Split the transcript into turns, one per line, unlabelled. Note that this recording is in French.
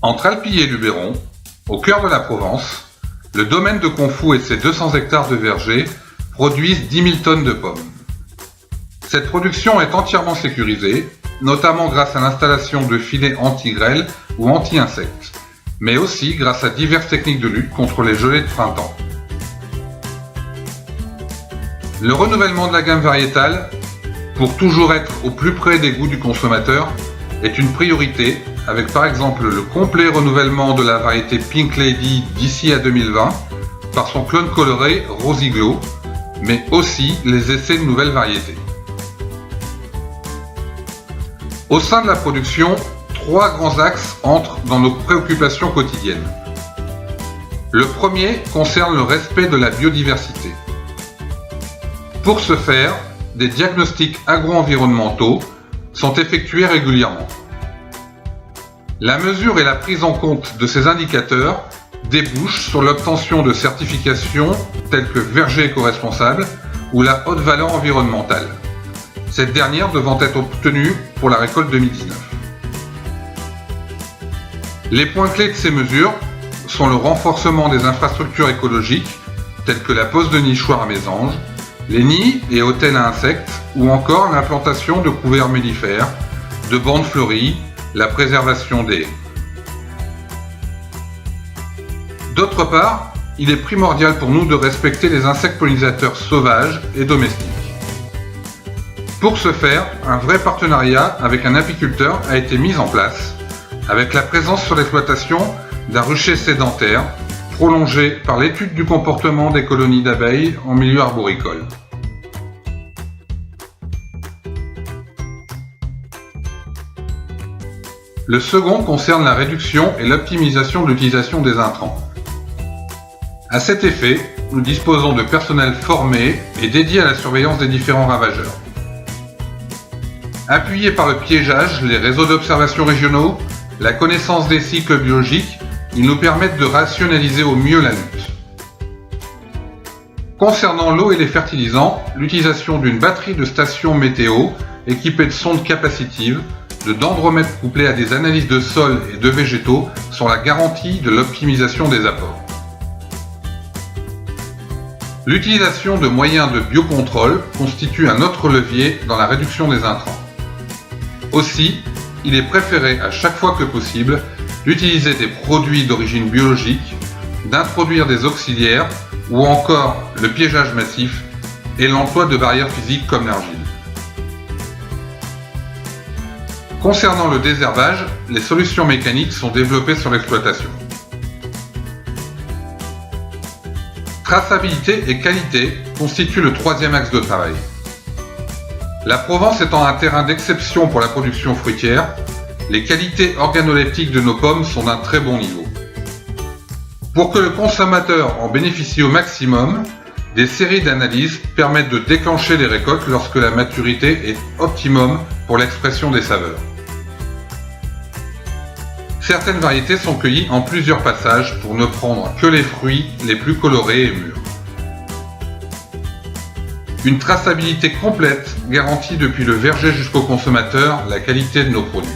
Entre Alpilly et Luberon, au cœur de la Provence, le domaine de Confou et ses 200 hectares de vergers produisent 10 000 tonnes de pommes. Cette production est entièrement sécurisée, notamment grâce à l'installation de filets anti-grêle ou anti-insectes, mais aussi grâce à diverses techniques de lutte contre les gelées de printemps. Le renouvellement de la gamme variétale, pour toujours être au plus près des goûts du consommateur, est une priorité, avec par exemple le complet renouvellement de la variété Pink Lady d'ici à 2020 par son clone coloré Rosy Glow, mais aussi les essais de nouvelles variétés. Au sein de la production, 3 grands axes entrent dans nos préoccupations quotidiennes. Le premier concerne le respect de la biodiversité. Pour ce faire, des diagnostics agro-environnementaux sont effectués régulièrement. La mesure et la prise en compte de ces indicateurs débouchent sur l'obtention de certifications telles que verger éco-responsable ou la haute valeur environnementale, cette dernière devant être obtenue pour la récolte 2019. Les points clés de ces mesures sont le renforcement des infrastructures écologiques telles que la pose de nichoirs à mésanges, les nids et hôtels à insectes ou encore l'implantation de couverts mellifères, de bandes fleuries, la préservation des haies. D'autre part, il est primordial pour nous de respecter les insectes pollinisateurs sauvages et domestiques. Pour ce faire, un vrai partenariat avec un apiculteur a été mis en place, avec la présence sur l'exploitation d'un rucher sédentaire, prolongé par l'étude du comportement des colonies d'abeilles en milieu arboricole. Le second concerne la réduction et l'optimisation de l'utilisation des intrants. À cet effet, nous disposons de personnel formé et dédié à la surveillance des différents ravageurs. Appuyés par le piégeage, les réseaux d'observation régionaux, la connaissance des cycles biologiques, ils nous permettent de rationaliser au mieux la lutte. Concernant l'eau et les fertilisants, l'utilisation d'une batterie de stations météo équipée de sondes capacitives, de dendromètres couplés à des analyses de sol et de végétaux sont la garantie de l'optimisation des apports. L'utilisation de moyens de biocontrôle constitue un autre levier dans la réduction des intrants. Aussi, il est préféré à chaque fois que possible d'utiliser des produits d'origine biologique, d'introduire des auxiliaires ou encore le piégeage massif et l'emploi de barrières physiques comme l'argile. Concernant le désherbage, les solutions mécaniques sont développées sur l'exploitation. Traçabilité et qualité constituent le troisième axe de travail. La Provence étant un terrain d'exception pour la production fruitière, les qualités organoleptiques de nos pommes sont d'un très bon niveau. Pour que le consommateur en bénéficie au maximum, des séries d'analyses permettent de déclencher les récoltes lorsque la maturité est optimum pour l'expression des saveurs. Certaines variétés sont cueillies en plusieurs passages pour ne prendre que les fruits les plus colorés et mûrs. Une traçabilité complète garantit depuis le verger jusqu'au consommateur la qualité de nos produits.